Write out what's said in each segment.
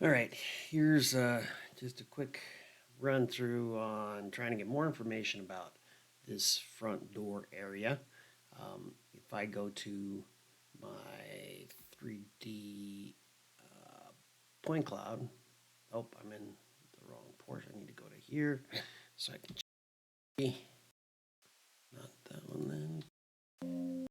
All right, here's just a quick run through on trying to get more information about this front door area. If I go to my 3D point cloud, oh, I'm in the wrong port. I need to go to here so I can see. Not that one then.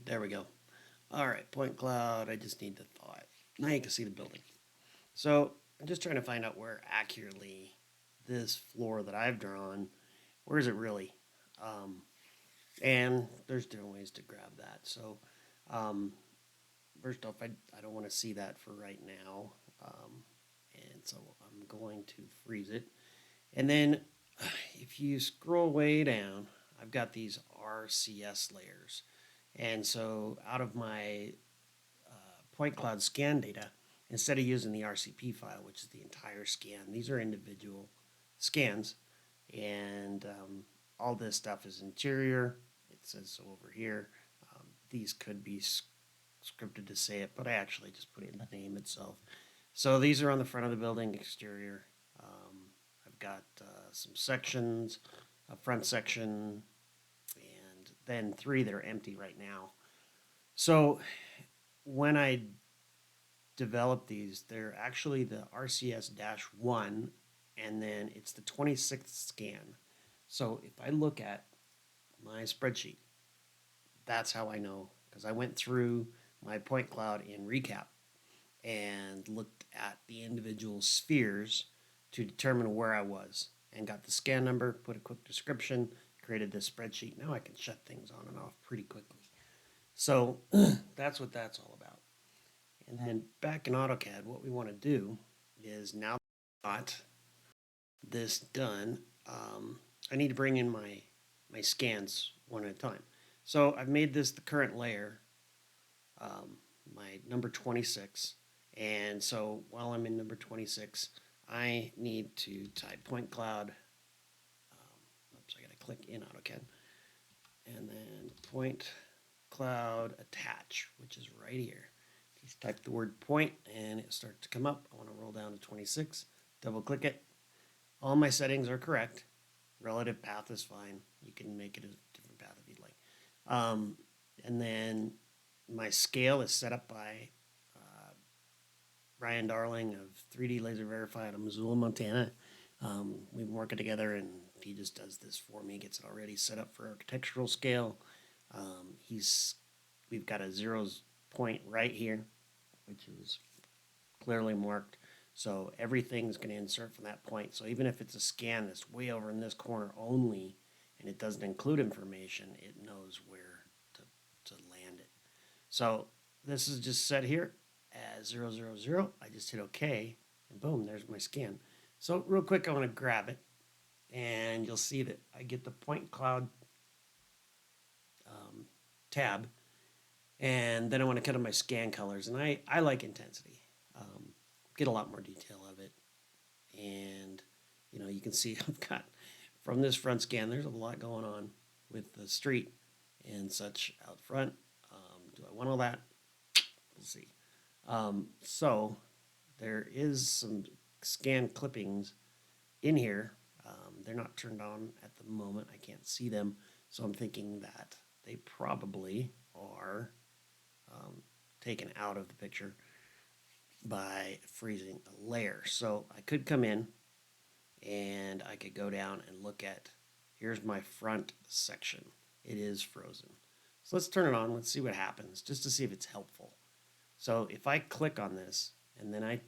There we go. All right, point cloud. I just need to thaw it. Now you can see the building. So I'm just trying to find out where accurately this floor that I've drawn, where is it really? Um, and there's different ways to grab that. So um, first off, I don't want to see that for right now. And so I'm going to freeze it. And then if you scroll way down, I've got these RCS layers. And so out of my point cloud scan data, instead of using the RCP file, which is the entire scan, these are individual scans. And all this stuff is interior. It says so over here. These could be scripted to say it, but I actually just put it in the name itself. So these are on the front of the building, exterior. I've got some sections, a front section, and then 3 that are empty right now. So when I developed these, they're actually the RCS-1, and then it's the 26th scan. So if I look at my spreadsheet, that's how I know, because I went through my point cloud in ReCap and looked at the individual spheres to determine where I was and got the scan number, put a quick description, created this spreadsheet. Now I can shut things on and off pretty quickly. So that's what that's all about. And then back in AutoCAD, what we want to do is now that I've got this done, I need to bring in my scans one at a time. So I've made this the current layer, my number 26. And so while I'm in number 26, I need to type point cloud. Oops, I got to click in AutoCAD. And then point cloud attach, which is right here. Just type the word point and it starts to come up. I want to roll down to 26, double click it. All my settings are correct. Relative path is fine. You can make it a different path if you'd like. And then my scale is set up by Ryan Darling of 3D Laser Verify out of Missoula, Montana. We've been working together and he just does this for me, gets it already set up for architectural scale. We've got a zeros point right here, which is clearly marked. So everything's going to insert from that point. So even if it's a scan that's way over in this corner only, and it doesn't include information, it knows where to land it. So this is just set here as 000. I just hit OK, and boom, there's my scan. So real quick, I want to grab it, and you'll see that I get the point cloud tab, and then I want to cut on my scan colors, and I like intensity. Get a lot more detail of it, and you can see I've got from this front scan. There's a lot going on with the street and such out front. Do I want all that? We'll see. So there is some scan clippings in here. They're not turned on at the moment. I can't see them, so I'm thinking that they probably are taken out of the picture by freezing a layer. So I could come in and I could go down and look at, here's my front section. It is frozen. So let's turn it on. Let's see what happens, just to see if it's helpful. So if I click on this and then let's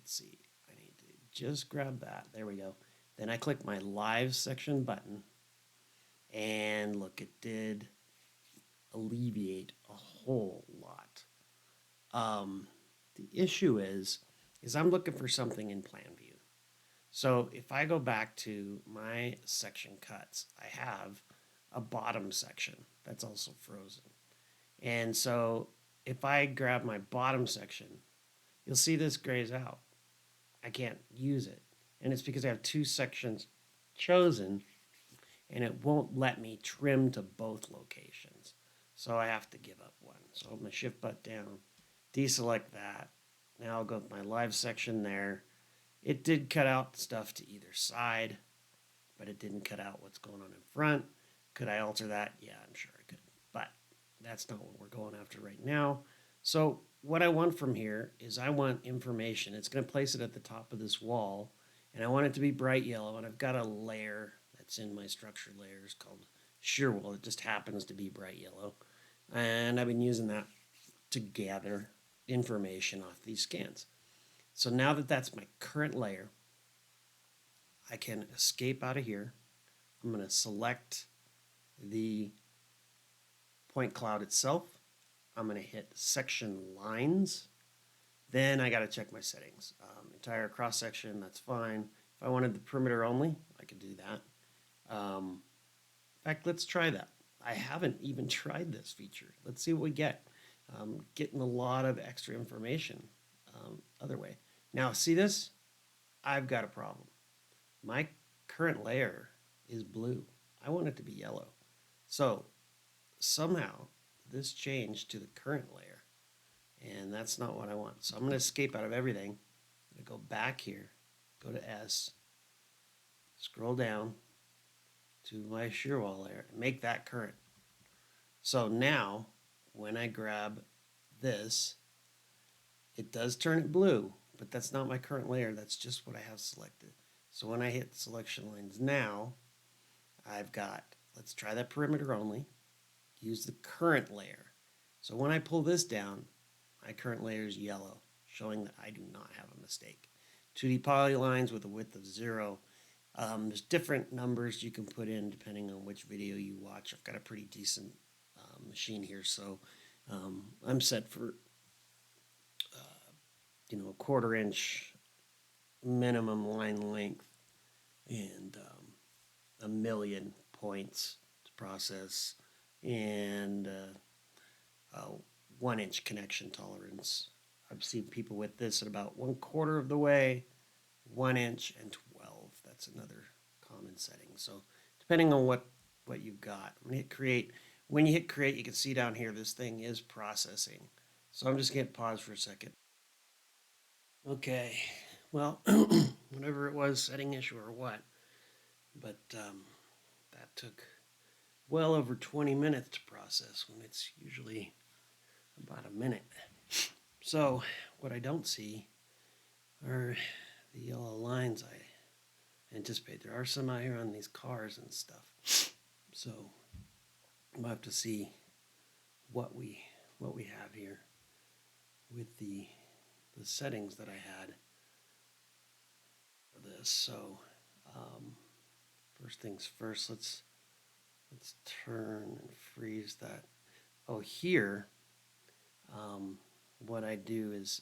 see, I need to just grab that. There we go. Then I click my live section button and look, it did alleviate a whole lot. The issue is I'm looking for something in plan view. So if I go back to my section cuts, I have a bottom section that's also frozen. And so if I grab my bottom section, you'll see this grays out. I can't use it. And it's because I have 2 sections chosen and it won't let me trim to both locations. So I have to give up one. So hold my shift button down, deselect that. Now I'll go with my live section there. It did cut out stuff to either side, but it didn't cut out what's going on in front. Could I alter that? Yeah, I'm sure I could. But that's not what we're going after right now. So what I want from here is I want information. It's going to place it at the top of this wall, and I want it to be bright yellow, and I've got a layer that's in my structure layers called shear wall. It just happens to be bright yellow. And I've been using that to gather information off these scans. So now that that's my current layer, I can escape out of here. I'm going to select the point cloud itself. I'm going to hit section lines. Then I got to check my settings. Entire cross section, that's fine. If I wanted the perimeter only, I could do that. In fact, let's try that. I haven't even tried this feature. Let's see what we get. Getting a lot of extra information other way. Now, see this? I've got a problem. My current layer is blue. I want it to be yellow. So somehow this changed to the current layer, and that's not what I want. So I'm going to escape out of everything. I'm going to go back here, go to S, scroll down to my shear wall layer, and make that current. So now when I grab this, it does turn it blue, but that's not my current layer. That's just what I have selected. So when I hit selection lines now, I've got, let's try that perimeter only, use the current layer. So when I pull this down, my current layer is yellow, showing that I do not have a mistake. 2D polylines with a width of 0. There's different numbers you can put in depending on which video you watch. I've got a pretty decent machine here, so I'm set for a 1/4 inch minimum line length and 1,000,000 points to process and 1 inch connection tolerance. I've seen people with this at about 1/4 of the way, 1 inch and 12. That's another common setting. So depending on what you've got, I'm gonna hit create. When you hit create, you can see down here this thing is processing. So I'm just gonna pause for a second. Okay, well, whatever it was, setting issue or what, but that took well over 20 minutes to process when it's usually about a minute. So what I don't see are the yellow lines I anticipate. There are some out here on these cars and stuff. So we'll have to see what we have here with the settings that I had for this. So first things first, let's turn and freeze that. Oh, here, what I do is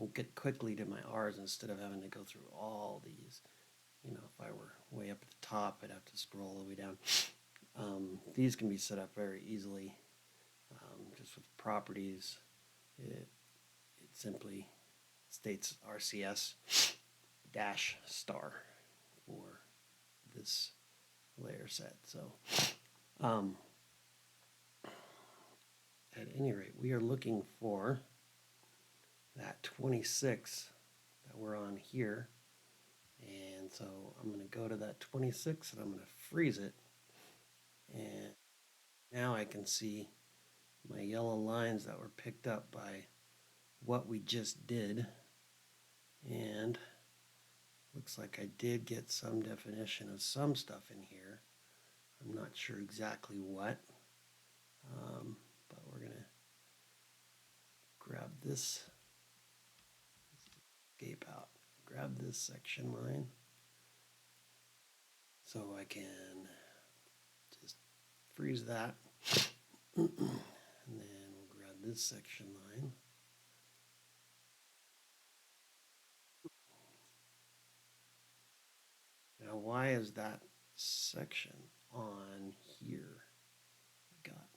I get quickly to my R's instead of having to go through all these. If I were way up at the top, I'd have to scroll all the way down. These can be set up very easily. Just with properties, it simply states RCS -* for this layer set. So at any rate, we are looking for that 26 that we're on here. And so I'm going to go to that 26 and I'm going to freeze it. And now I can see my yellow lines that were picked up by what we just did. And looks like I did get some definition of some stuff in here. I'm not sure exactly what, but we're going to grab this, escape out, grab this section line so I can just freeze that. And then we'll grab this section line. Now, why is that section on here got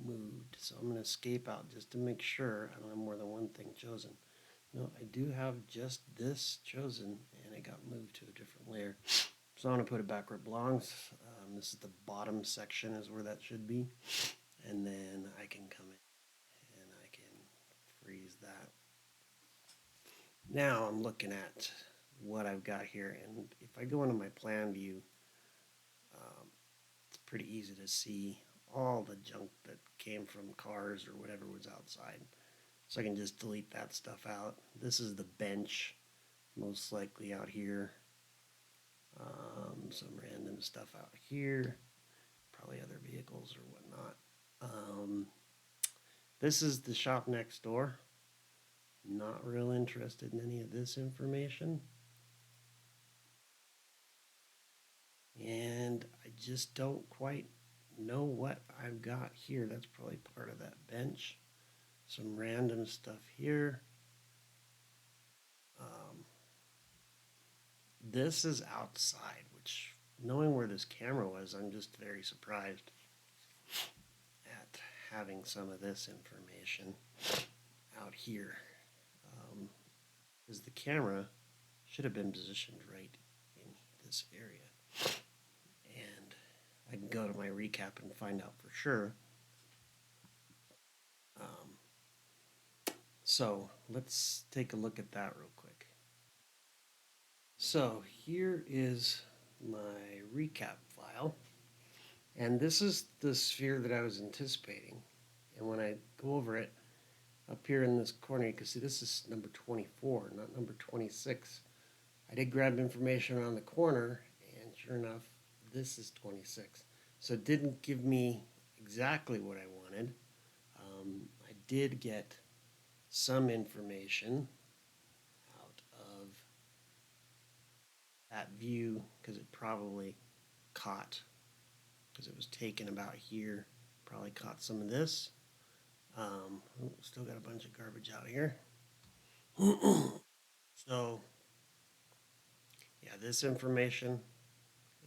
moved? So I'm going to escape out just to make sure I don't have more than one thing chosen. No, I do have just this chosen, and it got moved to a different layer. So I'm going to put it back where it belongs. This is the bottom section is where that should be. And then I can come in and I can now I'm looking at what I've got here, and if I go into my plan view, it's pretty easy to see all the junk that came from cars or whatever was outside. So I can just delete that stuff out. This is the bench, most likely out here. Some random stuff out here, probably other vehicles or whatnot. This is the shop next door. Not real interested in any of this information. And I just don't quite know what I've got here. That's probably part of that bench. Some random stuff here. This is outside, which, knowing where this camera was, I'm just very surprised at having some of this information out here. Because the camera should have been positioned right in this area. And I can go to my recap and find out for sure. So let's take a look at that real quick. So here is my recap file. And this is the sphere that I was anticipating. And when I go over it, up here in this corner, you can see this is number 24, not number 26. I did grab information around the corner, and sure enough, this is 26. So it didn't give me exactly what I wanted. I did get some information out of that view because it probably caught, because it was taken about here, probably caught some of this. Still got a bunch of garbage out here. So, yeah, this information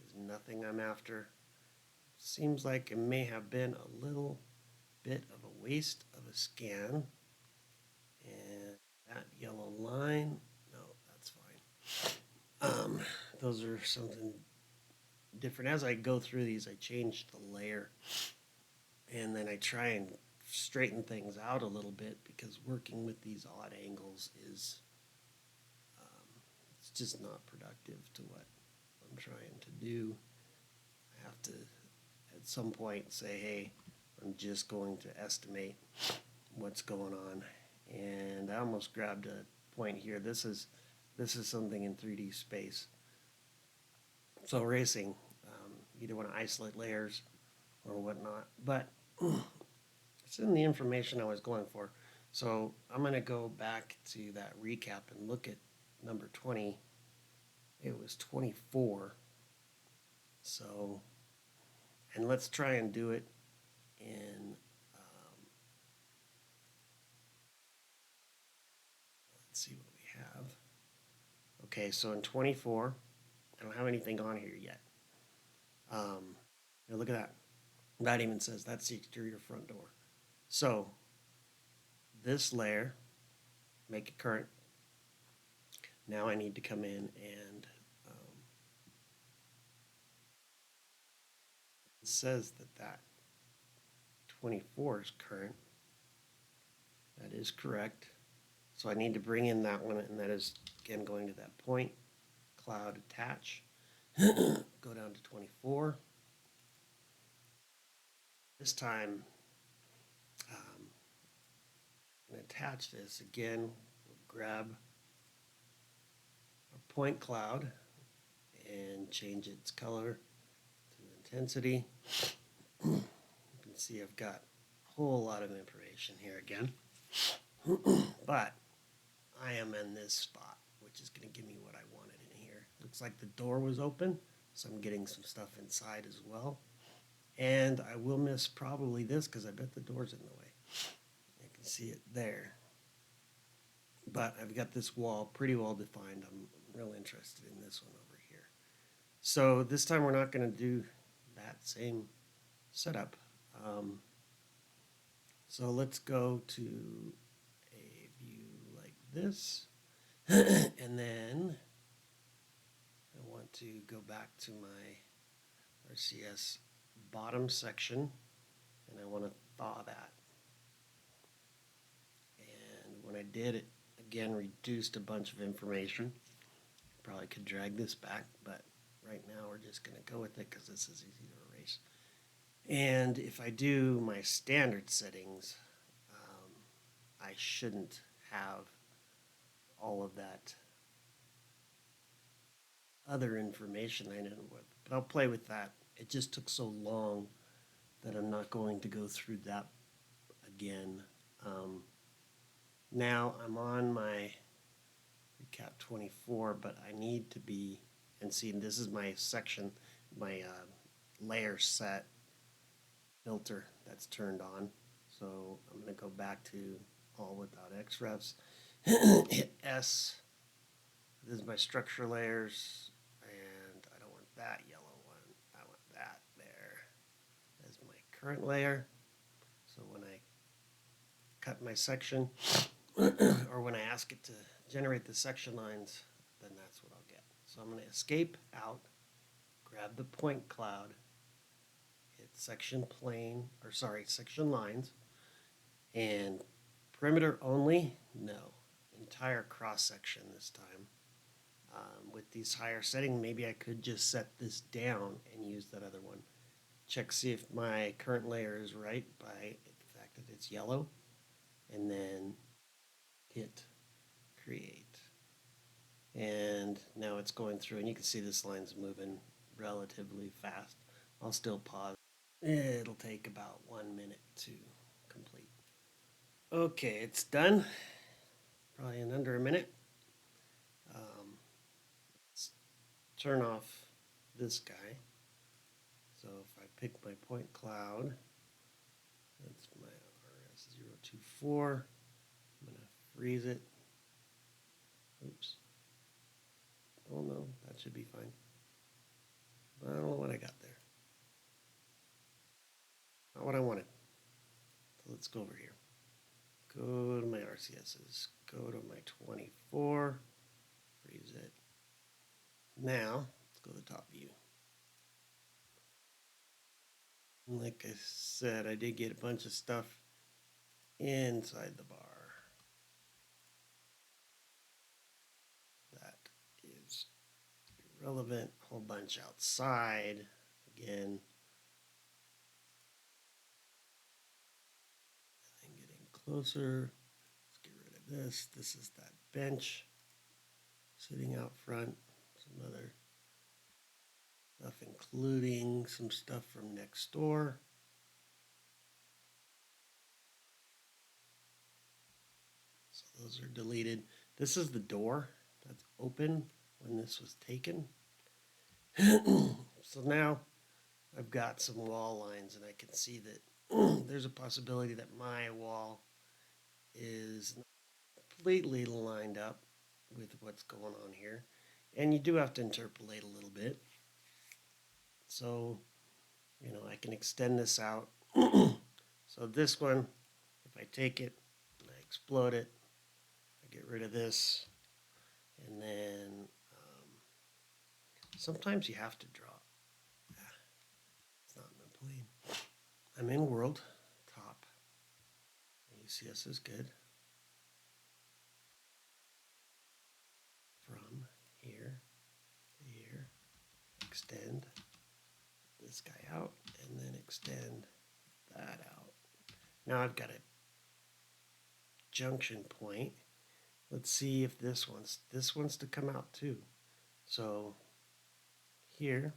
is nothing I'm after. Seems like it may have been a little bit of a waste of a scan. And that yellow line, no, that's fine. Those are something different. As I go through these, I change the layer. And then I try and straighten things out a little bit, because working with these odd angles is it's just not productive to what I'm trying to do. I have to at some point say, hey, I'm just going to estimate what's going on. And I almost grabbed a point here. This is something in 3D space. So racing, you don't want to isolate layers or whatnot, but it's in the information I was going for. So I'm going to go back to that recap and look at number 20. It was 24. So, and let's try and do it in, let's see what we have. Okay, so in 24, I don't have anything on here yet. Now look at that. That even says that's the exterior front door. So this layer, make it current. Now I need to come in and it says that 24 is current. That is correct. So I need to bring in that one, and that is, again, going to that point, cloud attach, go down to 24. This time, I'm going to attach this again. We'll grab our point cloud and change its color to intensity. You can see I've got a whole lot of information here again. But I am in this spot, which is going to give me what I wanted in here. Looks like the door was open, so I'm getting some stuff inside as well. And I will miss probably this because I bet the door's in the way. You can see it there. But I've got this wall pretty well defined. I'm real interested in this one over here. So this time we're not going to do that same setup. So let's go to a view like this. And then I want to go back to my RCS bottom section, and I want to thaw that. And when I did it again, reduced a bunch of information. Probably could drag this back, but right now we're just going to go with it because this is easy to erase. And if I do my standard settings, I shouldn't have all of that other information I know with. But I'll play with that. It just took so long that I'm not going to go through that again. Now I'm on my ReCap 24, but I need to be, and see, this is my section, my layer set filter that's turned on. So I'm going to go back to all without XREFs, hit S. This is my structure layers, and I don't want that yellow one. I want that there as my current layer. So when I cut my section, or when I ask it to generate the section lines, then that's what I'll get. So I'm going to escape out, grab the point cloud, hit section plane, or sorry, section lines, and perimeter only, no, entire cross section this time. With these higher settings, maybe I could just set this down and use that other one. Check, see if my current layer is right by the fact that it's yellow, and then hit create. And now it's going through, and you can see this line's moving relatively fast. I'll still pause. It'll take about 1 minute to complete. Okay, it's done. Probably in under a minute. Let's turn off this guy. So if I pick my point cloud, that's my RS024. I'm going to freeze it. Oops. Oh no, that should be fine. I don't know what I got there. Not what I wanted. So let's go over here. Go to my RCSs. Go to my 24. Freeze it. Now, let's go to the top view. And like I said, I did get a bunch of stuff inside the bar. That is irrelevant. A whole bunch outside. Again, and getting closer. Let's get rid of this. This is that bench sitting out front. Some other stuff, including some stuff from next door. So those are deleted. This is the door that's open when this was taken. So now I've got some wall lines, and I can see that there's a possibility that my wall is not completely lined up with what's going on here. And you do have to interpolate a little bit. So, you know, I can extend this out. So this one, if I take it and I explode it, I get rid of this, and then sometimes you have to draw. It's not in the plane. I'm in world, top. UCS is good. From here to here, extend this guy out, and then extend that out. Now I've got a junction point. Let's see if this wants to come out too. So here,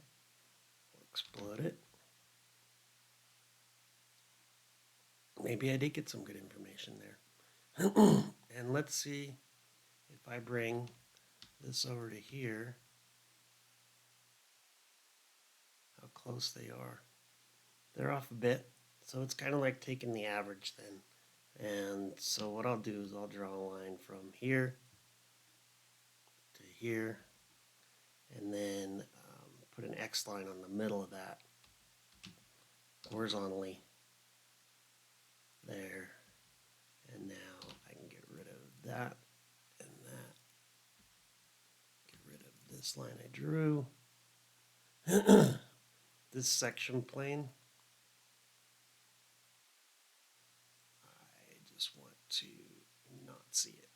we'll explode it. Maybe I did get some good information there. And let's see if I bring this over to here, how close they are. They're off a bit, so it's kind of like taking the average then. And so what I'll do is I'll draw a line from here to here, and then put an X line on the middle of that, horizontally, there. And now I can get rid of that and that. Get rid of this line I drew. This section plane, I just want to not see it.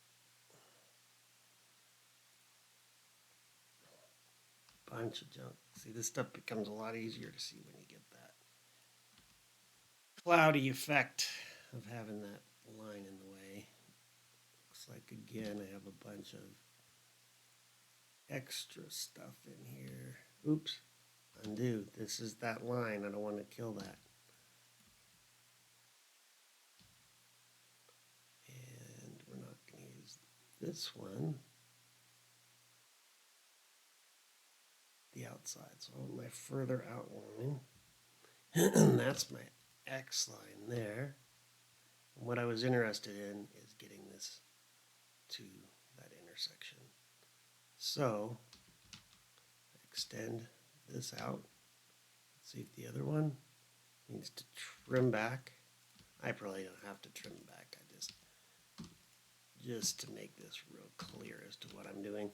bunch of junk. See, this stuff becomes a lot easier to see when you get that cloudy effect of having that line in the way. Looks like, again, I have a bunch of extra stuff in here. Oops. Undo. This is that line. I don't want to kill that. And we're not going to use this one. The outside. So I want my further outline. That's my X line there. And what I was interested in is getting this to that intersection. So extend this out. Let's see if the other one needs to trim back. I probably don't have to trim back. I just to make this real clear as to what I'm doing.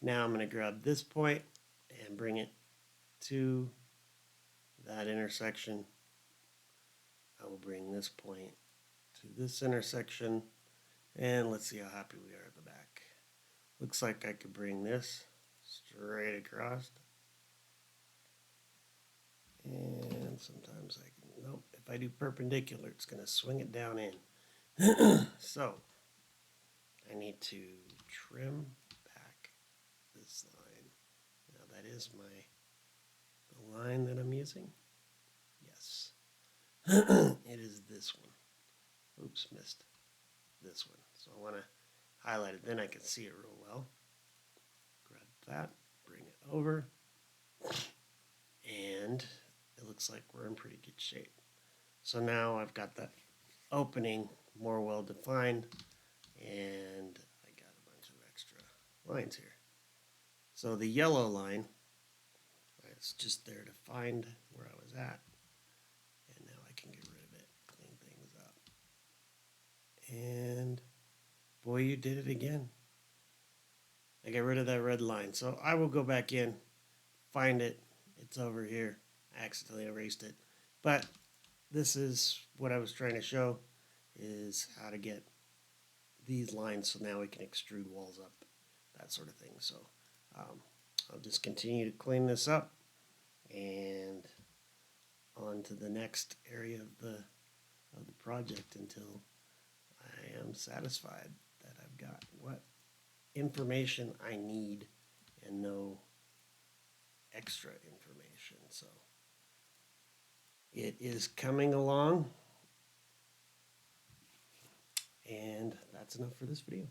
Now I'm going to grab this point and bring it to that intersection. I will bring this point to this intersection, and let's see how happy we are at the back. Looks like I could bring this straight across. And sometimes I can, nope, if I do perpendicular, it's going to swing it down in. So I need to trim back this line. Now that is the line that I'm using. Yes. It is this one. Oops, missed this one. So I want to highlight it, then I can see it real well. Grab that, bring it over, and it looks like we're in pretty good shape. So now I've got that opening more well defined, and I got a bunch of extra lines here. So the yellow line, it's just there to find where I was at, and now I can get rid of it, clean things up. And boy, you did it again. I got rid of that red line. So I will go back in, find it. It's over here. I accidentally erased it. But this is what I was trying to show, is how to get these lines so now we can extrude walls up, that sort of thing. So I'll just continue to clean this up and on to the next area of the project until I am satisfied that I've got what information I need and no extra information. So it is coming along, and that's enough for this video.